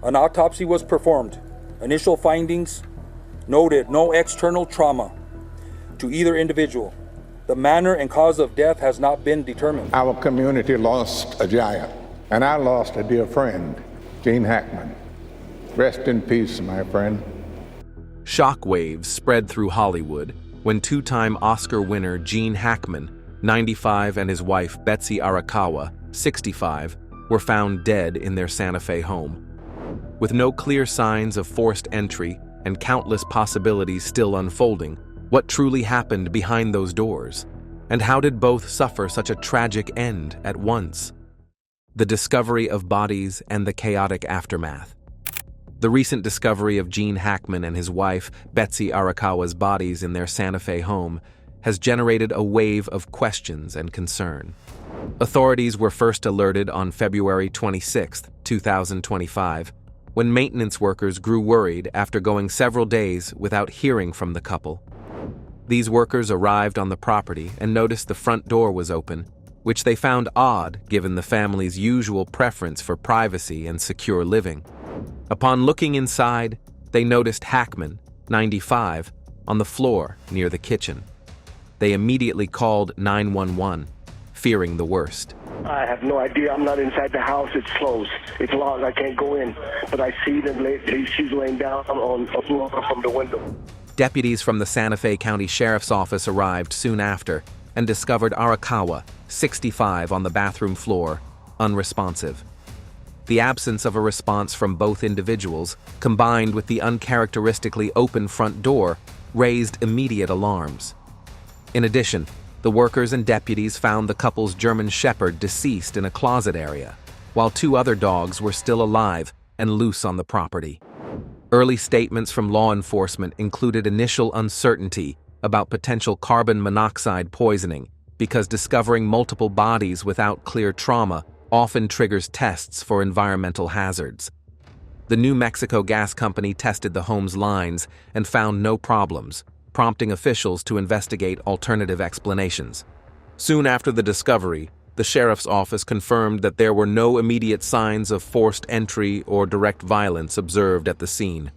An autopsy was performed. Initial findings noted no external trauma to either individual. The manner and cause of death has not been determined. Our community lost a giant, and I lost a dear friend, Gene Hackman. Rest in peace, my friend. Shockwaves spread through Hollywood when two-time Oscar winner Gene Hackman, 95, and his wife Betsy Arakawa, 65, were found dead in their Santa Fe home. With no clear signs of forced entry and countless possibilities still unfolding, what truly happened behind those doors? And how did both suffer such a tragic end at once? The discovery of bodies and the chaotic aftermath. The recent discovery of Gene Hackman and his wife, Betsy Arakawa's bodies in their Santa Fe home has generated a wave of questions and concern. Authorities were first alerted on February 26, 2025, when maintenance workers grew worried after going several days without hearing from the couple. These workers arrived on the property and noticed the front door was open, which they found odd given the family's usual preference for privacy and secure living. Upon looking inside, they noticed Hackman, 95, on the floor near the kitchen. They immediately called 911, fearing the worst. I have no idea. I'm not inside the house. It's closed. It's locked. I can't go in. But I see them. She's laying down on the floor from the window. Deputies from the Santa Fe County Sheriff's Office arrived soon after and discovered Arakawa, 65, on the bathroom floor, unresponsive. The absence of a response from both individuals, combined with the uncharacteristically open front door, raised immediate alarms. In addition, the workers and deputies found the couple's German Shepherd deceased in a closet area, while two other dogs were still alive and loose on the property. Early statements from law enforcement included initial uncertainty about potential carbon monoxide poisoning because discovering multiple bodies without clear trauma often triggers tests for environmental hazards. The New Mexico Gas Company tested the home's lines and found no problems, prompting officials to investigate alternative explanations. Soon after the discovery, the sheriff's office confirmed that there were no immediate signs of forced entry or direct violence observed at the scene.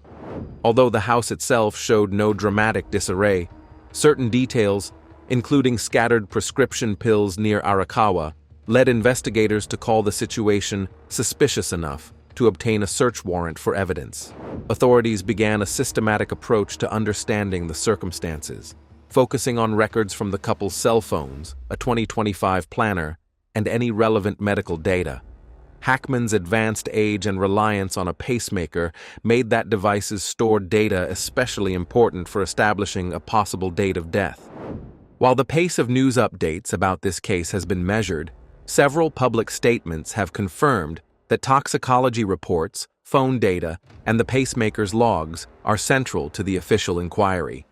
Although the house itself showed no dramatic disarray, certain details, including scattered prescription pills near Arakawa, led investigators to call the situation suspicious enough to obtain a search warrant for evidence. Authorities began a systematic approach to understanding the circumstances, focusing on records from the couple's cell phones, a 2025 planner, and any relevant medical data. Hackman's advanced age and reliance on a pacemaker made that device's stored data especially important for establishing a possible date of death. While the pace of news updates about this case has been measured, several public statements have confirmed that toxicology reports, phone data, and the pacemaker's logs are central to the official inquiry.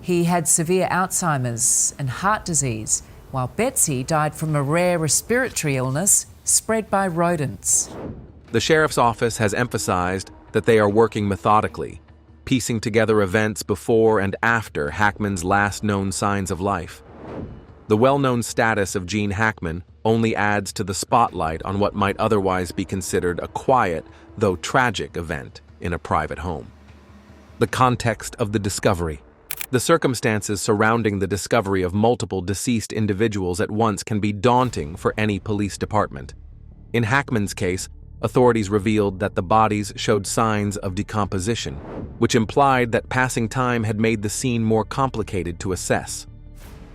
He had severe Alzheimer's and heart disease, while Betsy died from a rare respiratory illness spread by rodents. The sheriff's office has emphasized that they are working methodically, piecing together events before and after Hackman's last known signs of life. The well-known status of Gene Hackman only adds to the spotlight on what might otherwise be considered a quiet, though tragic, event in a private home. The context of the discovery. The circumstances surrounding the discovery of multiple deceased individuals at once can be daunting for any police department. In Hackman's case, authorities revealed that the bodies showed signs of decomposition, which implied that passing time had made the scene more complicated to assess.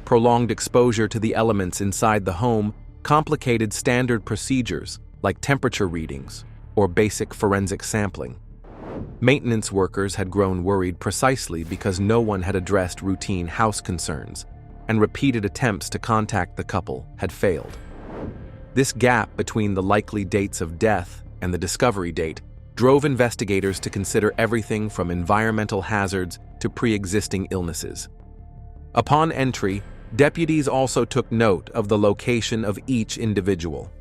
Prolonged exposure to the elements inside the home complicated standard procedures like temperature readings or basic forensic sampling. Maintenance workers had grown worried precisely because no one had addressed routine house concerns, and repeated attempts to contact the couple had failed. This gap between the likely dates of death and the discovery date drove investigators to consider everything from environmental hazards to pre-existing illnesses. Upon entry, deputies also took note of the location of each individual.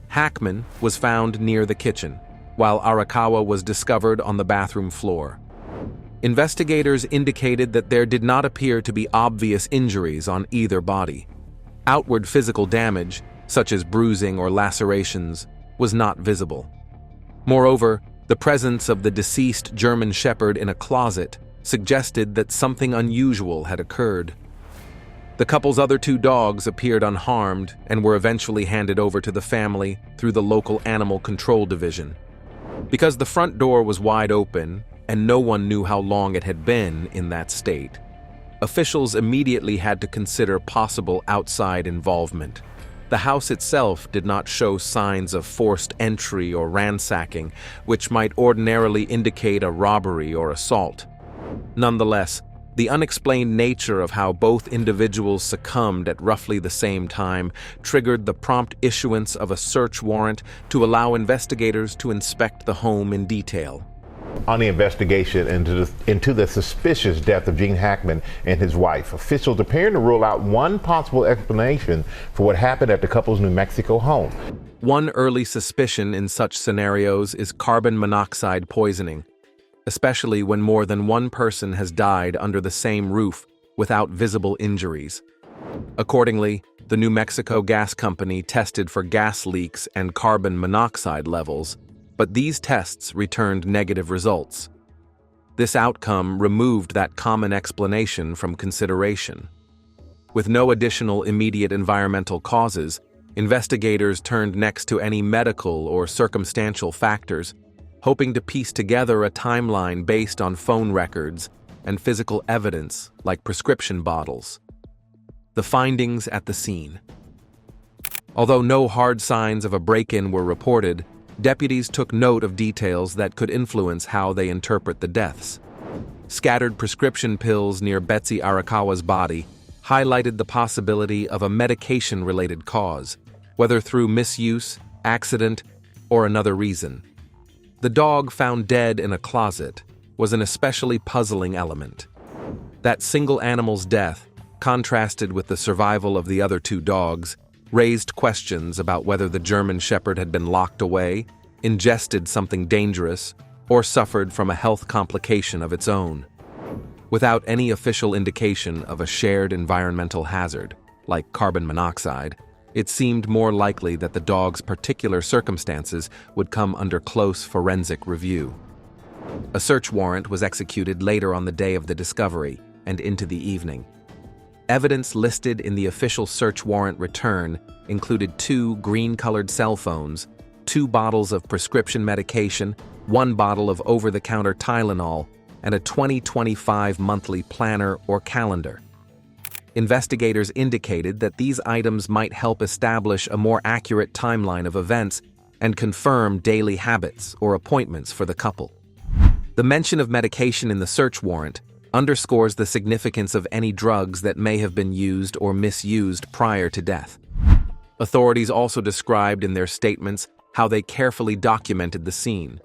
Hackman was found near the kitchen, while Arakawa was discovered on the bathroom floor. Investigators indicated that there did not appear to be obvious injuries on either body. Outward physical damage, such as bruising or lacerations, was not visible. Moreover, The presence of the deceased German Shepherd in a closet suggested that something unusual had occurred. The couple's other 2 dogs appeared unharmed and were eventually handed over to the family through the local animal control division. Because the front door was wide open and no one knew how long it had been in that state, officials immediately had to consider possible outside involvement. The house itself did not show signs of forced entry or ransacking, which might ordinarily indicate a robbery or assault. Nonetheless, the unexplained nature of how both individuals succumbed at roughly the same time triggered the prompt issuance of a search warrant to allow investigators to inspect the home in detail. On the investigation into the suspicious death of Gene Hackman and his wife, officials appearing to rule out one possible explanation for what happened at the couple's New Mexico home. One early suspicion in such scenarios is carbon monoxide poisoning, especially when more than one person has died under the same roof without visible injuries. Accordingly, the New Mexico Gas Company tested for gas leaks and carbon monoxide levels, but these tests returned negative results. This outcome removed that common explanation from consideration. With no additional immediate environmental causes, investigators turned next to any medical or circumstantial factors, hoping to piece together a timeline based on phone records and physical evidence like prescription bottles. The findings at the scene. Although no hard signs of a break-in were reported, deputies took note of details that could influence how they interpret the deaths. Scattered prescription pills near Betsy Arakawa's body highlighted the possibility of a medication-related cause, whether through misuse, accident, or another reason. The dog found dead in a closet was an especially puzzling element. That single animal's death, contrasted with the survival of the other 2 dogs, raised questions about whether the German Shepherd had been locked away, ingested something dangerous, or suffered from a health complication of its own. Without any official indication of a shared environmental hazard, like carbon monoxide, it seemed more likely that the dog's particular circumstances would come under close forensic review. A search warrant was executed later on the day of the discovery and into the evening. Evidence listed in the official search warrant return included 2 green-colored cell phones, 2 bottles of prescription medication, 1 bottle of over-the-counter Tylenol, and a 2025 monthly planner or calendar. Investigators indicated that these items might help establish a more accurate timeline of events and confirm daily habits or appointments for the couple. The mention of medication in the search warrant underscores the significance of any drugs that may have been used or misused prior to death. Authorities also described in their statements how they carefully documented the scene.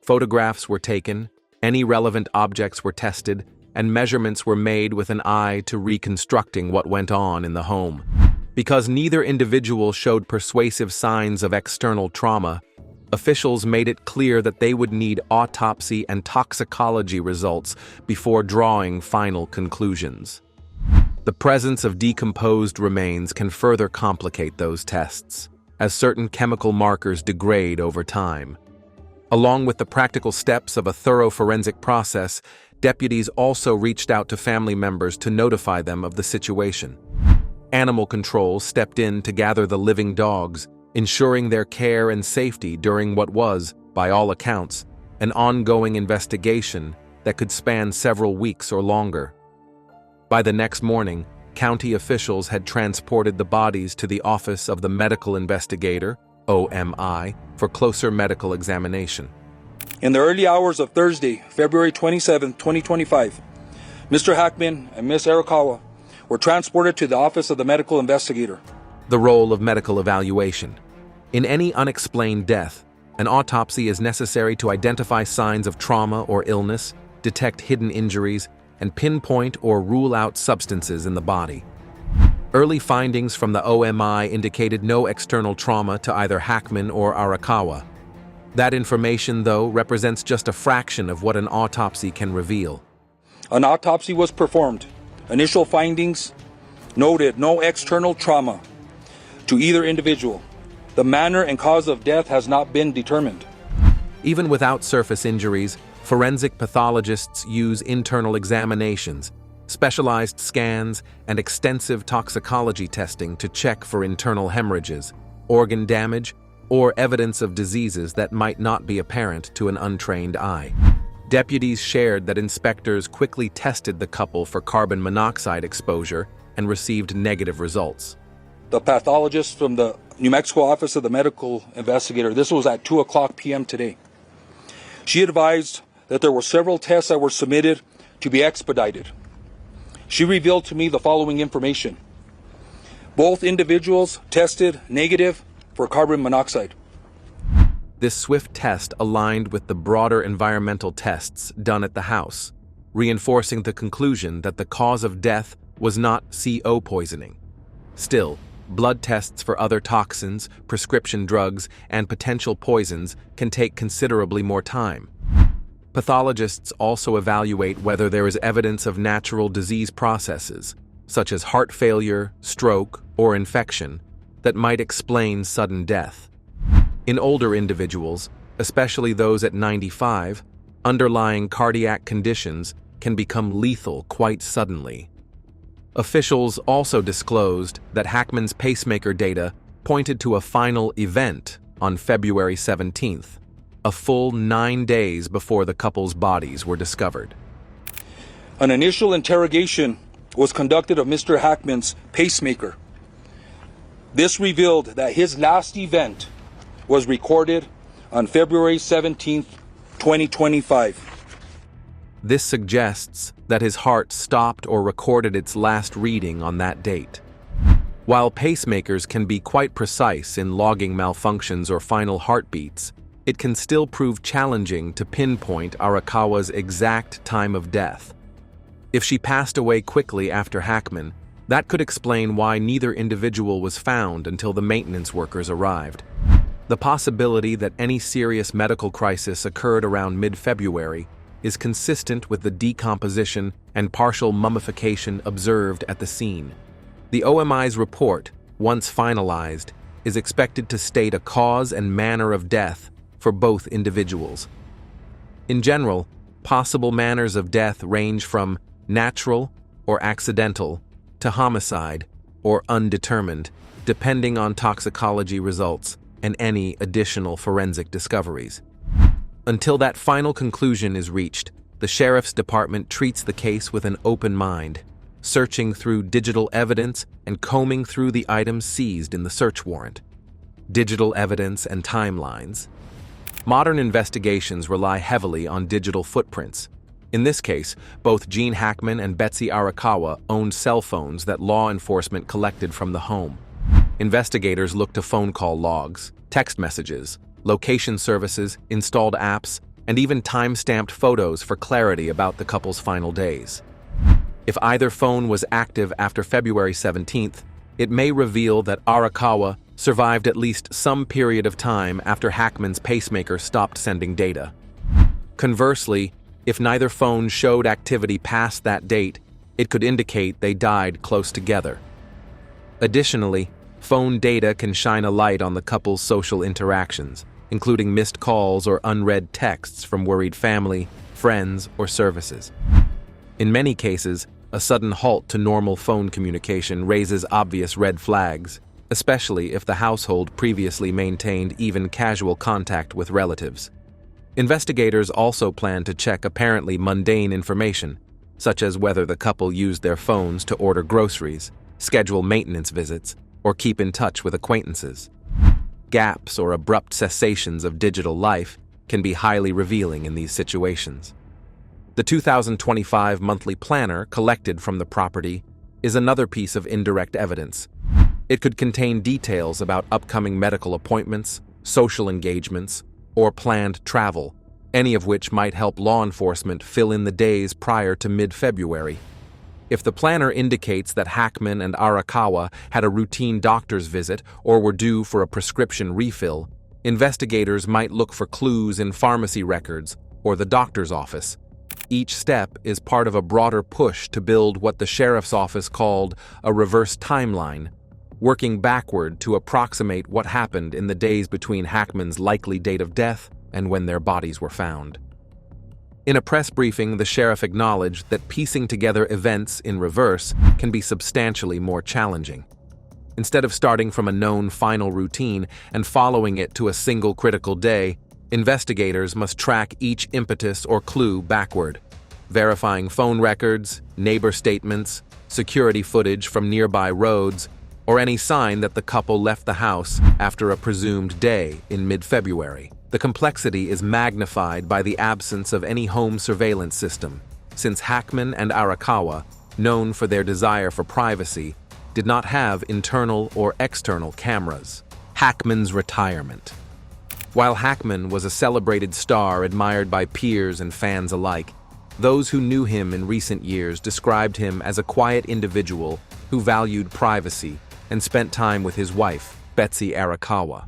Photographs were taken, any relevant objects were tested, and measurements were made with an eye to reconstructing what went on in the home. Because neither individual showed persuasive signs of external trauma, officials made it clear that they would need autopsy and toxicology results before drawing final conclusions. The presence of decomposed remains can further complicate those tests, as certain chemical markers degrade over time. Along with the practical steps of a thorough forensic process, deputies also reached out to family members to notify them of the situation. Animal control stepped in to gather the living dogs, ensuring their care and safety during what was, by all accounts, an ongoing investigation that could span several weeks or longer. By the next morning, county officials had transported the bodies to the Office of the Medical Investigator, OMI, for closer medical examination. In the early hours of Thursday, February 27, 2025, Mr. Hackman and Ms. Arakawa were transported to the Office of the Medical Investigator. The role of medical evaluation. In any unexplained death, an autopsy is necessary to identify signs of trauma or illness, detect hidden injuries, and pinpoint or rule out substances in the body. Early findings from the OMI indicated no external trauma to either Hackman or Arakawa. That information, though, represents just a fraction of what an autopsy can reveal. An autopsy was performed. Initial findings noted no external trauma to either individual. The manner and cause of death has not been determined. Even without surface injuries, forensic pathologists use internal examinations, specialized scans, and extensive toxicology testing to check for internal hemorrhages, organ damage, or evidence of diseases that might not be apparent to an untrained eye. Deputies shared that inspectors quickly tested the couple for carbon monoxide exposure and received negative results. The pathologist from the New Mexico Office of the Medical Investigator, this was at 2:00 p.m. today. She advised that there were several tests that were submitted to be expedited. She revealed to me the following information. Both individuals tested negative for carbon monoxide. This swift test aligned with the broader environmental tests done at the house, reinforcing the conclusion that the cause of death was not CO poisoning. Still, blood tests for other toxins, prescription drugs, and potential poisons can take considerably more time. Pathologists also evaluate whether there is evidence of natural disease processes, such as heart failure, stroke, or infection, that might explain sudden death. In older individuals, especially those at 95, underlying cardiac conditions can become lethal quite suddenly. Officials also disclosed that Hackman's pacemaker data pointed to a final event on February 17th, a full 9 days before the couple's bodies were discovered. An initial interrogation was conducted of Mr. Hackman's pacemaker. This revealed that his last event was recorded on February 17th, 2025. This suggests that his heart stopped or recorded its last reading on that date. While pacemakers can be quite precise in logging malfunctions or final heartbeats, it can still prove challenging to pinpoint Arakawa's exact time of death. If she passed away quickly after Hackman, that could explain why neither individual was found until the maintenance workers arrived. The possibility that any serious medical crisis occurred around mid-February is consistent with the decomposition and partial mummification observed at the scene. The OMI's report, once finalized, is expected to state a cause and manner of death for both individuals. In general, possible manners of death range from natural or accidental to homicide or undetermined, depending on toxicology results and any additional forensic discoveries. Until that final conclusion is reached, the Sheriff's Department treats the case with an open mind, searching through digital evidence and combing through the items seized in the search warrant. Digital evidence and timelines. Modern investigations rely heavily on digital footprints. In this case, both Gene Hackman and Betsy Arakawa owned cell phones that law enforcement collected from the home. Investigators look to phone call logs, text messages, location services, installed apps, and even time-stamped photos for clarity about the couple's final days. If either phone was active after February 17th, it may reveal that Arakawa survived at least some period of time after Hackman's pacemaker stopped sending data. Conversely, if neither phone showed activity past that date, it could indicate they died close together. Additionally, phone data can shine a light on the couple's social interactions, including missed calls or unread texts from worried family, friends, or services. In many cases, a sudden halt to normal phone communication raises obvious red flags, especially if the household previously maintained even casual contact with relatives. Investigators also plan to check apparently mundane information, such as whether the couple used their phones to order groceries, schedule maintenance visits, or keep in touch with acquaintances. Gaps or abrupt cessations of digital life can be highly revealing in these situations. The 2025 monthly planner collected from the property is another piece of indirect evidence. It could contain details about upcoming medical appointments, social engagements, or planned travel, any of which might help law enforcement fill in the days prior to mid-February. If the planner indicates that Hackman and Arakawa had a routine doctor's visit or were due for a prescription refill, investigators might look for clues in pharmacy records or the doctor's office. Each step is part of a broader push to build what the sheriff's office called a reverse timeline, working backward to approximate what happened in the days between Hackman's likely date of death and when their bodies were found. In a press briefing, the sheriff acknowledged that piecing together events in reverse can be substantially more challenging. Instead of starting from a known final routine and following it to a single critical day, investigators must track each impetus or clue backward, verifying phone records, neighbor statements, security footage from nearby roads, or any sign that the couple left the house after a presumed day in mid-February. The complexity is magnified by the absence of any home surveillance system, since Hackman and Arakawa, known for their desire for privacy, did not have internal or external cameras. Hackman's retirement. While Hackman was a celebrated star admired by peers and fans alike, those who knew him in recent years described him as a quiet individual who valued privacy and spent time with his wife, Betsy Arakawa.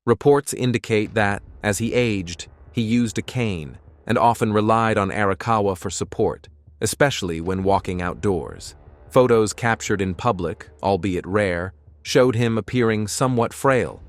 Reports indicate that, as he aged, he used a cane and often relied on Arakawa for support, especially when walking outdoors. Photos captured in public, albeit rare, showed him appearing somewhat frail.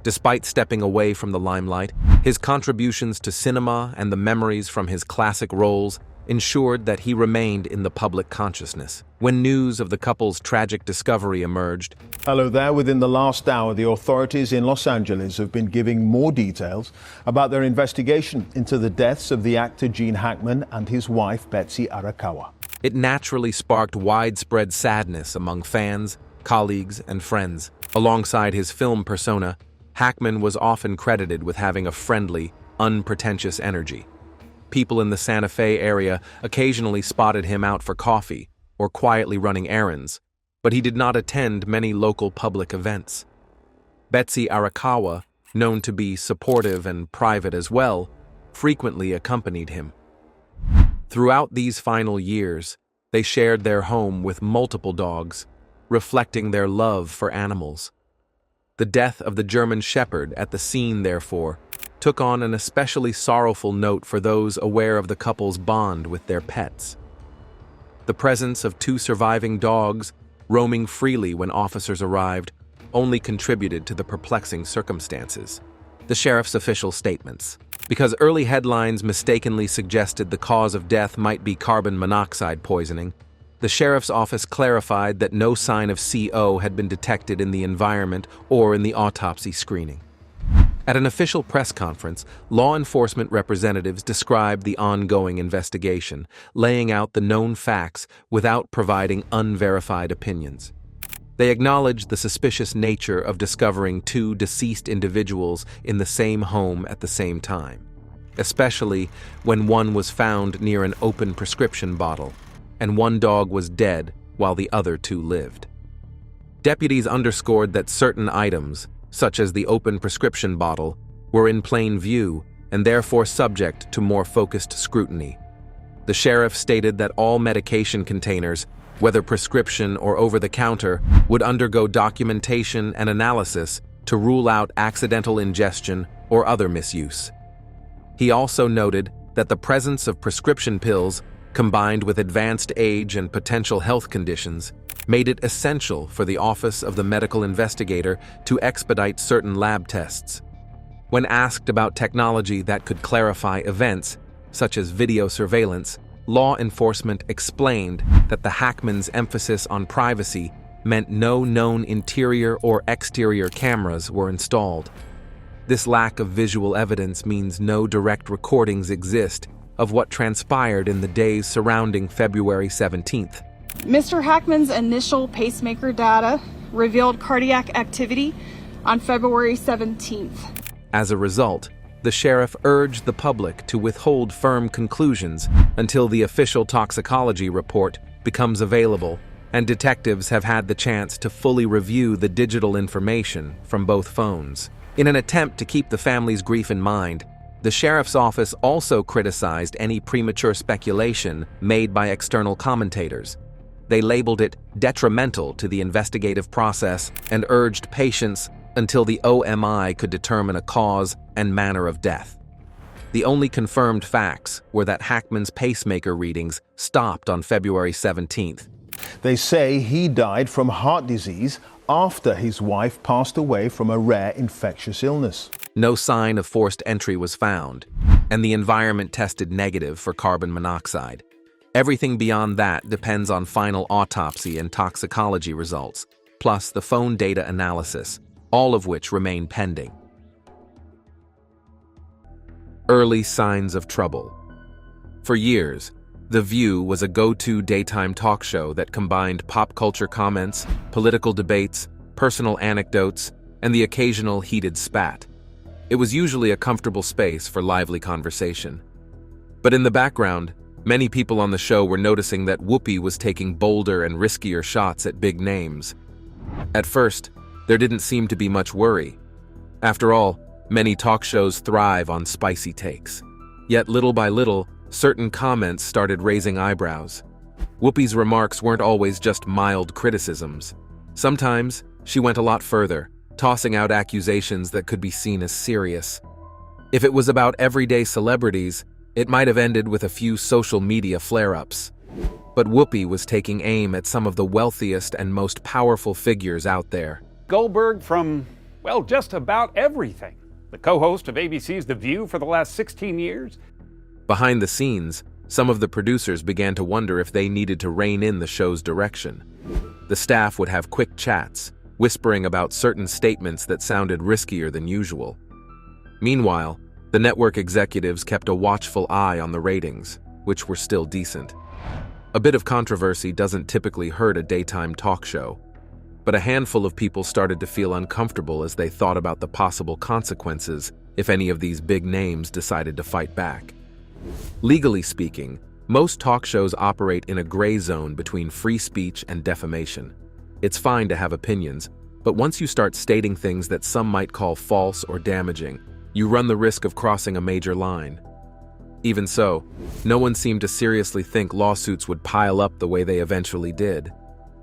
Despite stepping away from the limelight, his contributions to cinema and the memories from his classic roles ensured that he remained in the public consciousness. When news of the couple's tragic discovery emerged, Hello there. Within the last hour, the authorities in Los Angeles have been giving more details about their investigation into the deaths of the actor Gene Hackman and his wife, Betsy Arakawa. it naturally sparked widespread sadness among fans, colleagues, and friends. Alongside his film persona, Hackman was often credited with having a friendly, unpretentious energy. People in the Santa Fe area occasionally spotted him out for coffee or quietly running errands, but he did not attend many local public events. Betsy Arakawa, known to be supportive and private as well, frequently accompanied him. Throughout these final years, they shared their home with multiple dogs, reflecting their love for animals. The death of the German Shepherd at the scene, therefore, took on an especially sorrowful note for those aware of the couple's bond with their pets. The presence of two surviving dogs, roaming freely when officers arrived, only contributed to the perplexing circumstances. The sheriff's official statements. Because early headlines mistakenly suggested the cause of death might be carbon monoxide poisoning, the sheriff's office clarified that no sign of CO had been detected in the environment or in the autopsy screening. At an official press conference, law enforcement representatives described the ongoing investigation, laying out the known facts without providing unverified opinions. They acknowledged the suspicious nature of discovering two deceased individuals in the same home at the same time, especially when one was found near an open prescription bottle, and one dog was dead while the other two lived. Deputies underscored that certain items, such as the open prescription bottle, were in plain view and therefore subject to more focused scrutiny. The sheriff stated that all medication containers, whether prescription or over-the-counter, would undergo documentation and analysis to rule out accidental ingestion or other misuse. He also noted that the presence of prescription pills, combined with advanced age and potential health conditions, made it essential for the Office of the Medical Investigator to expedite certain lab tests. When asked about technology that could clarify events, such as video surveillance, law enforcement explained that the Hackmans' emphasis on privacy meant no known interior or exterior cameras were installed. This lack of visual evidence means no direct recordings exist of what transpired in the days surrounding February 17th. Mr. Hackman's initial pacemaker data revealed cardiac activity on February 17th. As a result, the sheriff urged the public to withhold firm conclusions until the official toxicology report becomes available and detectives have had the chance to fully review the digital information from both phones. In an attempt to keep the family's grief in mind, the sheriff's office also criticized any premature speculation made by external commentators. They labeled it detrimental to the investigative process and urged patience until the OMI could determine a cause and manner of death. The only confirmed facts were that Hackman's pacemaker readings stopped on February 17th. They say he died from heart disease after his wife passed away from a rare infectious illness. No sign of forced entry was found, and the environment tested negative for carbon monoxide. Everything beyond that depends on final autopsy and toxicology results, plus the phone data analysis, all of which remain pending. Early signs of trouble. For years, The View was a go-to daytime talk show that combined pop culture comments, political debates, personal anecdotes, and the occasional heated spat. It was usually a comfortable space for lively conversation. But in the background, many people on the show were noticing that Whoopi was taking bolder and riskier shots at big names. At first, there didn't seem to be much worry. After all, many talk shows thrive on spicy takes. Yet little by little, certain comments started raising eyebrows. Whoopi's remarks weren't always just mild criticisms. Sometimes, she went a lot further, tossing out accusations that could be seen as serious. If it was about everyday celebrities, it might have ended with a few social media flare-ups. But Whoopi was taking aim at some of the wealthiest and most powerful figures out there. Goldberg from, well, just about everything. The co-host of ABC's The View for the last 16 years. Behind the scenes, some of the producers began to wonder if they needed to rein in the show's direction. The staff would have quick chats, whispering about certain statements that sounded riskier than usual. Meanwhile, the network executives kept a watchful eye on the ratings, which were still decent. A bit of controversy doesn't typically hurt a daytime talk show, but a handful of people started to feel uncomfortable as they thought about the possible consequences if any of these big names decided to fight back. Legally speaking, most talk shows operate in a gray zone between free speech and defamation. It's fine to have opinions, but once you start stating things that some might call false or damaging, you run the risk of crossing a major line. Even so, no one seemed to seriously think lawsuits would pile up the way they eventually did.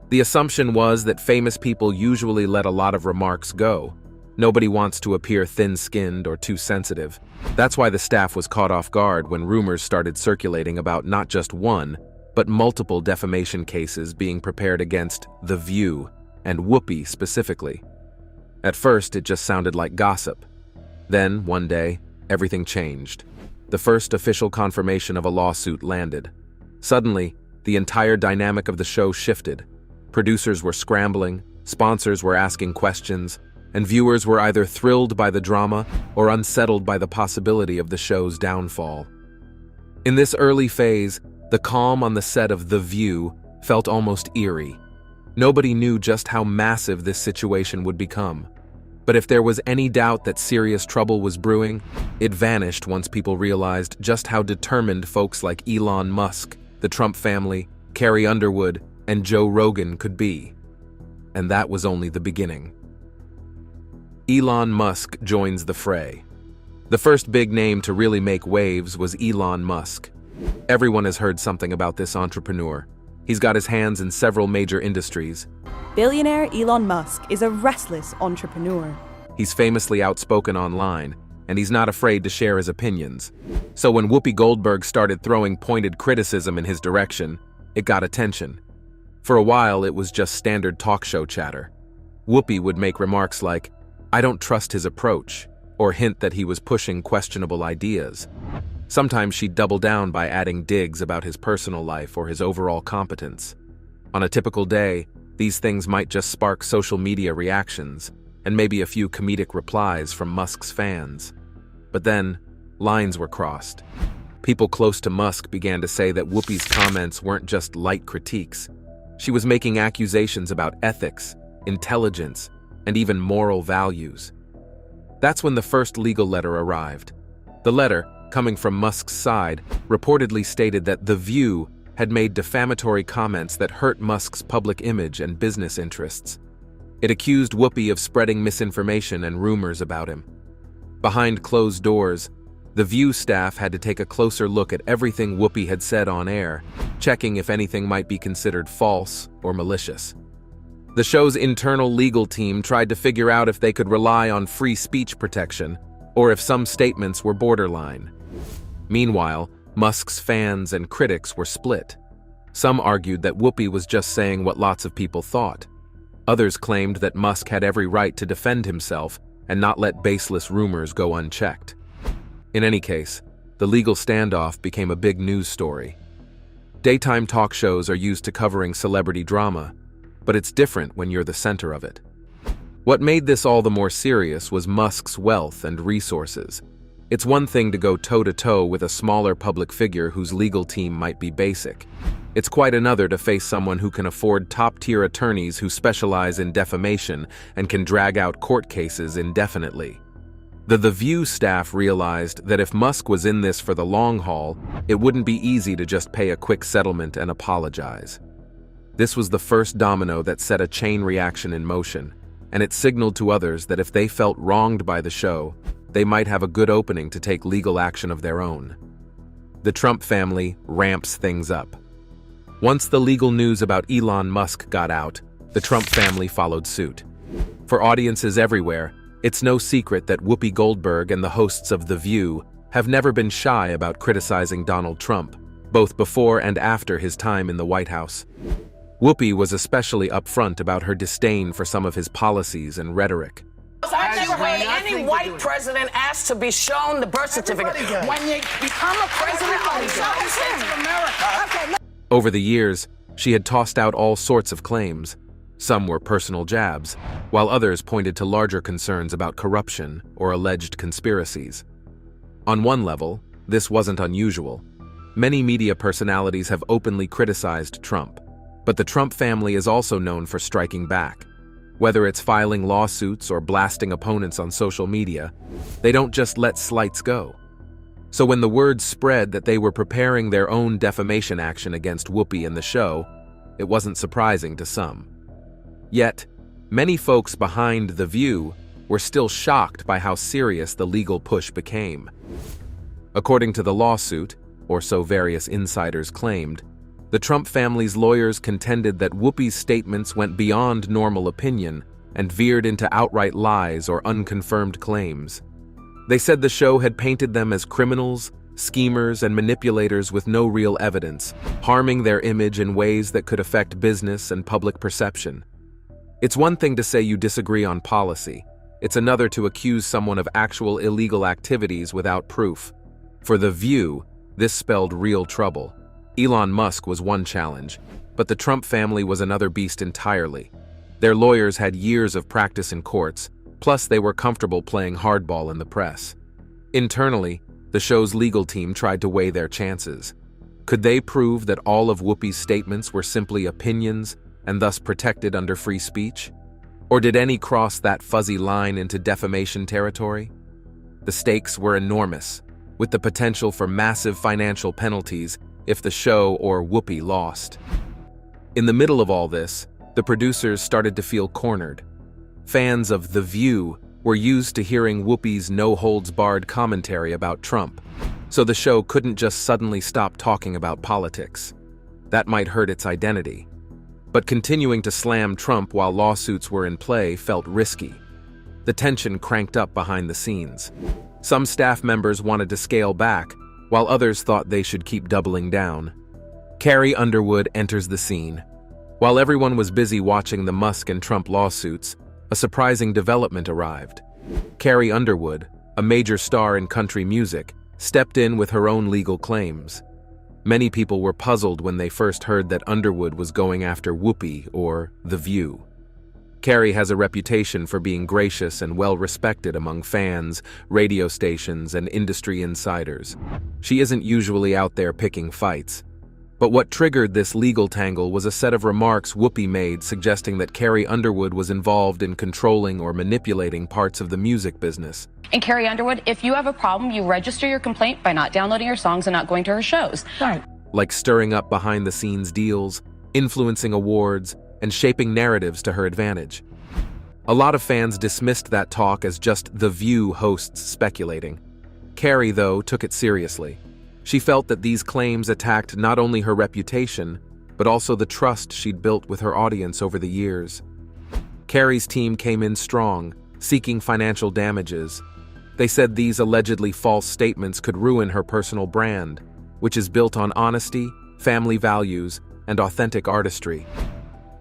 The assumption was that famous people usually let a lot of remarks go. Nobody wants to appear thin-skinned or too sensitive. That's why the staff was caught off guard when rumors started circulating about not just one, but multiple defamation cases being prepared against The View, and Whoopi specifically. At first, it just sounded like gossip. Then, one day, everything changed. The first official confirmation of a lawsuit landed. Suddenly, the entire dynamic of the show shifted. Producers were scrambling, sponsors were asking questions, and viewers were either thrilled by the drama or unsettled by the possibility of the show's downfall. In this early phase, the calm on the set of The View felt almost eerie. Nobody knew just how massive this situation would become. But if there was any doubt that serious trouble was brewing, it vanished once people realized just how determined folks like Elon Musk, the Trump family, Carrie Underwood, and Joe Rogan could be. And that was only the beginning. Elon Musk joins the fray. The first big name to really make waves was Elon Musk. Everyone has heard something about this entrepreneur. He's got his hands in several major industries. Billionaire Elon Musk is a restless entrepreneur. He's famously outspoken online, and he's not afraid to share his opinions. So when Whoopi Goldberg started throwing pointed criticism in his direction, it got attention. For a while, it was just standard talk show chatter. Whoopi would make remarks like, "I don't trust his approach," or hint that he was pushing questionable ideas. Sometimes she'd double down by adding digs about his personal life or his overall competence. On a typical day, these things might just spark social media reactions, and maybe a few comedic replies from Musk's fans. But then, lines were crossed. People close to Musk began to say that Whoopi's comments weren't just light critiques. She was making accusations about ethics, intelligence, and even moral values. That's when the first legal letter arrived. The letter, coming from Musk's side, reportedly stated that The View had made defamatory comments that hurt Musk's public image and business interests. It accused Whoopi of spreading misinformation and rumors about him. Behind closed doors, The View staff had to take a closer look at everything Whoopi had said on air, checking if anything might be considered false or malicious. The show's internal legal team tried to figure out if they could rely on free speech protection, or if some statements were borderline. Meanwhile, Musk's fans and critics were split. Some argued that Whoopi was just saying what lots of people thought. Others claimed that Musk had every right to defend himself and not let baseless rumors go unchecked. In any case, the legal standoff became a big news story. Daytime talk shows are used to covering celebrity drama, but it's different when you're the center of it. What made this all the more serious was Musk's wealth and resources. It's one thing to go toe-to-toe with a smaller public figure whose legal team might be basic. It's quite another to face someone who can afford top-tier attorneys who specialize in defamation and can drag out court cases indefinitely. The View staff realized that if Musk was in this for the long haul, it wouldn't be easy to just pay a quick settlement and apologize. This was the first domino that set a chain reaction in motion, and it signaled to others that if they felt wronged by the show, they might have a good opening to take legal action of their own. The Trump family ramps things up. Once the legal news about Elon Musk got out, the Trump family followed suit. For audiences everywhere, it's no secret that Whoopi Goldberg and the hosts of The View have never been shy about criticizing Donald Trump, both before and after his time in the White House. Whoopi was especially upfront about her disdain for some of his policies and rhetoric. I've never heard any white president ask to be shown the birth certificate. When you become a president of the United States of America. Over the years, she had tossed out all sorts of claims. Some were personal jabs, while others pointed to larger concerns about corruption or alleged conspiracies. On one level, this wasn't unusual. Many media personalities have openly criticized Trump, but the Trump family is also known for striking back. Whether it's filing lawsuits or blasting opponents on social media, they don't just let slights go. So when the word spread that they were preparing their own defamation action against Whoopi and the show, it wasn't surprising to some. Yet, many folks behind The View were still shocked by how serious the legal push became. According to the lawsuit, or so various insiders claimed, the Trump family's lawyers contended that Whoopi's statements went beyond normal opinion and veered into outright lies or unconfirmed claims. They said the show had painted them as criminals, schemers, and manipulators with no real evidence, harming their image in ways that could affect business and public perception. It's one thing to say you disagree on policy. It's another to accuse someone of actual illegal activities without proof. For The View, this spelled real trouble. Elon Musk was one challenge, but the Trump family was another beast entirely. Their lawyers had years of practice in courts, plus they were comfortable playing hardball in the press. Internally, the show's legal team tried to weigh their chances. Could they prove that all of Whoopi's statements were simply opinions and thus protected under free speech? Or did any cross that fuzzy line into defamation territory? The stakes were enormous, with the potential for massive financial penalties if the show or Whoopi lost. In the middle of all this, the producers started to feel cornered. Fans of The View were used to hearing Whoopi's no-holds-barred commentary about Trump, so the show couldn't just suddenly stop talking about politics. That might hurt its identity. But continuing to slam Trump while lawsuits were in play felt risky. The tension cranked up behind the scenes. Some staff members wanted to scale back, while others thought they should keep doubling down. Carrie Underwood enters the scene. While everyone was busy watching the Musk and Trump lawsuits, a surprising development arrived. Carrie Underwood, a major star in country music, stepped in with her own legal claims. Many people were puzzled when they first heard that Underwood was going after Whoopi or The View. Carrie has a reputation for being gracious and well-respected among fans, radio stations, and industry insiders. She isn't usually out there picking fights. But what triggered this legal tangle was a set of remarks Whoopi made suggesting that Carrie Underwood was involved in controlling or manipulating parts of the music business. And Carrie Underwood, if you have a problem, you register your complaint by not downloading her songs and not going to her shows. Right. Like stirring up behind-the-scenes deals, influencing awards, and shaping narratives to her advantage. A lot of fans dismissed that talk as just The View hosts speculating. Carrie, though, took it seriously. She felt that these claims attacked not only her reputation, but also the trust she'd built with her audience over the years. Carrie's team came in strong, seeking financial damages. They said these allegedly false statements could ruin her personal brand, which is built on honesty, family values, and authentic artistry.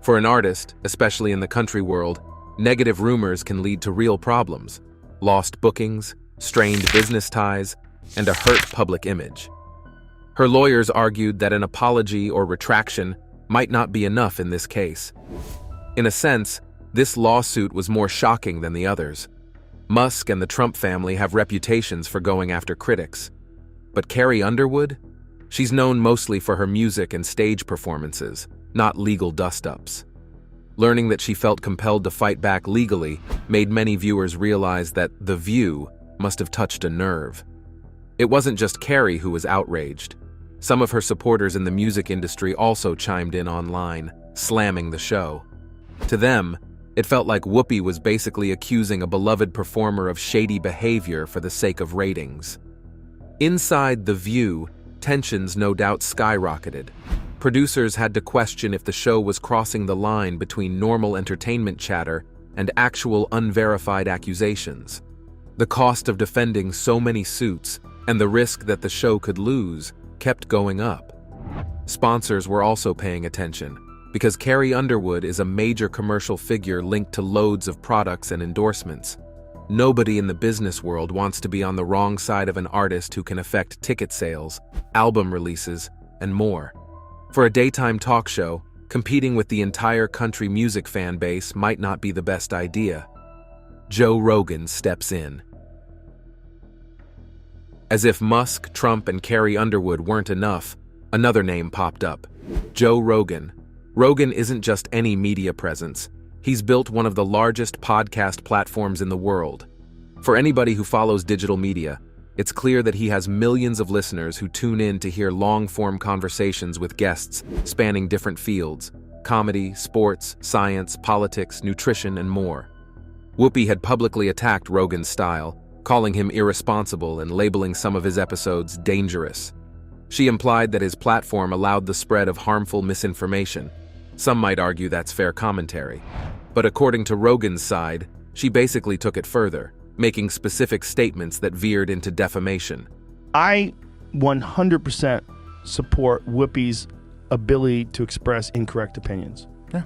For an artist, especially in the country world, negative rumors can lead to real problems. lost bookings, strained business ties, and a hurt public image. Her lawyers argued that an apology or retraction might not be enough in this case. In a sense, this lawsuit was more shocking than the others. Musk and the Trump family have reputations for going after critics. But Carrie Underwood? She's known mostly for her music and stage performances, not legal dust-ups. Learning that she felt compelled to fight back legally made many viewers realize that The View must have touched a nerve. It wasn't just Carrie who was outraged. Some of her supporters in the music industry also chimed in online, slamming the show. To them, it felt like Whoopi was basically accusing a beloved performer of shady behavior for the sake of ratings. Inside The View, tensions no doubt skyrocketed. Producers had to question if the show was crossing the line between normal entertainment chatter and actual unverified accusations. The cost of defending so many suits and the risk that the show could lose kept going up. Sponsors were also paying attention, because Carrie Underwood is a major commercial figure linked to loads of products and endorsements. Nobody in the business world wants to be on the wrong side of an artist who can affect ticket sales, album releases, and more. For a daytime talk show, competing with the entire country music fan base might not be the best idea. Joe Rogan steps in. As if Musk, Trump, and Carrie Underwood weren't enough, another name popped up: Joe Rogan. Rogan isn't just any media presence. He's built one of the largest podcast platforms in the world. For anybody who follows digital media, it's clear that he has millions of listeners who tune in to hear long-form conversations with guests spanning different fields: comedy, sports, science, politics, nutrition, and more. Whoopi had publicly attacked Rogan's style, calling him irresponsible and labeling some of his episodes dangerous. She implied that his platform allowed the spread of harmful misinformation. Some might argue that's fair commentary. But according to Rogan's side, she basically took it further, making specific statements that veered into defamation. I 100% support Whoopi's ability to express incorrect opinions. Yeah.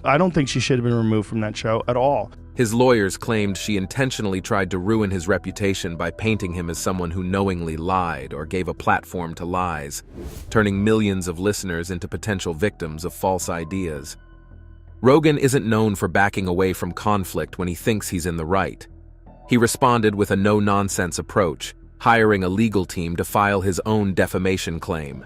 I don't think she should have been removed from that show at all. His lawyers claimed she intentionally tried to ruin his reputation by painting him as someone who knowingly lied or gave a platform to lies, turning millions of listeners into potential victims of false ideas. Rogan isn't known for backing away from conflict when he thinks he's in the right. He responded with a no-nonsense approach, hiring a legal team to file his own defamation claim.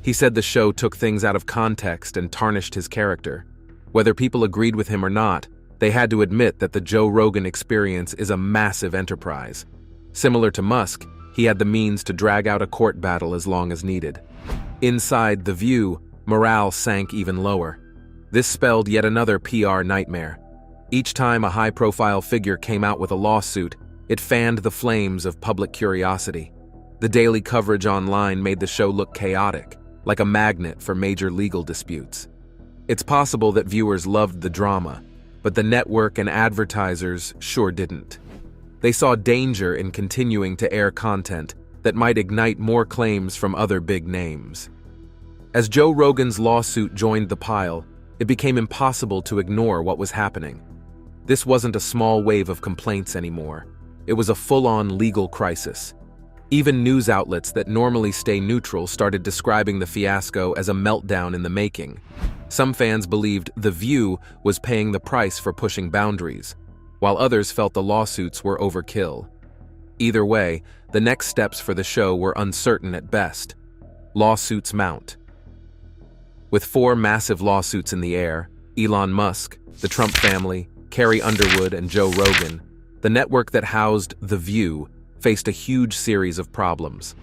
He said the show took things out of context and tarnished his character. Whether people agreed with him or not, they had to admit that the Joe Rogan experience is a massive enterprise. Similar to Musk, he had the means to drag out a court battle as long as needed. Inside The View, morale sank even lower. This spelled yet another PR nightmare. Each time a high-profile figure came out with a lawsuit, it fanned the flames of public curiosity. The daily coverage online made the show look chaotic, like a magnet for major legal disputes. It's possible that viewers loved the drama, but the network and advertisers sure didn't. They saw danger in continuing to air content that might ignite more claims from other big names. As Joe Rogan's lawsuit joined the pile, it became impossible to ignore what was happening. This wasn't a small wave of complaints anymore. It was a full-on legal crisis. Even news outlets that normally stay neutral started describing the fiasco as a meltdown in the making. Some fans believed The View was paying the price for pushing boundaries, while others felt the lawsuits were overkill. Either way, the next steps for the show were uncertain at best. Lawsuits mount. With 4 massive lawsuits in the air, Elon Musk, the Trump family, Carrie Underwood, and Joe Rogan, the network that housed The View faced a huge series of problems.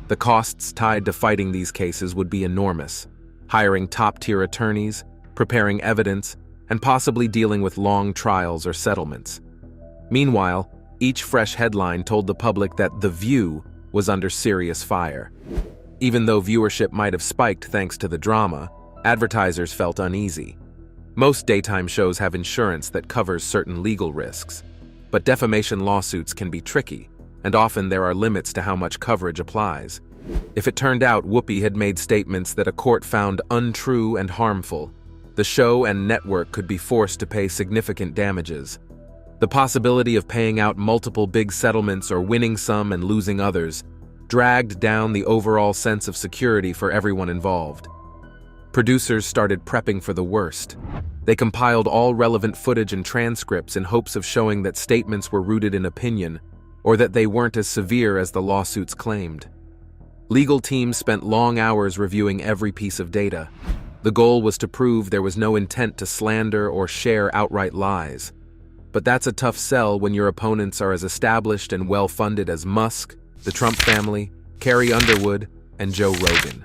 The costs tied to fighting these cases would be enormous: hiring top-tier attorneys, preparing evidence, and possibly dealing with long trials or settlements. Meanwhile, each fresh headline told the public that The View was under serious fire. Even though viewership might have spiked thanks to the drama, advertisers felt uneasy. Most daytime shows have insurance that covers certain legal risks, but defamation lawsuits can be tricky, and often there are limits to how much coverage applies. If it turned out Whoopi had made statements that a court found untrue and harmful, the show and network could be forced to pay significant damages. The possibility of paying out multiple big settlements or winning some and losing others dragged down the overall sense of security for everyone involved. Producers started prepping for the worst. They compiled all relevant footage and transcripts in hopes of showing that statements were rooted in opinion, or that they weren't as severe as the lawsuits claimed. Legal teams spent long hours reviewing every piece of data. The goal was to prove there was no intent to slander or share outright lies. But that's a tough sell when your opponents are as established and well-funded as Musk, the Trump family, Carrie Underwood, and Joe Rogan.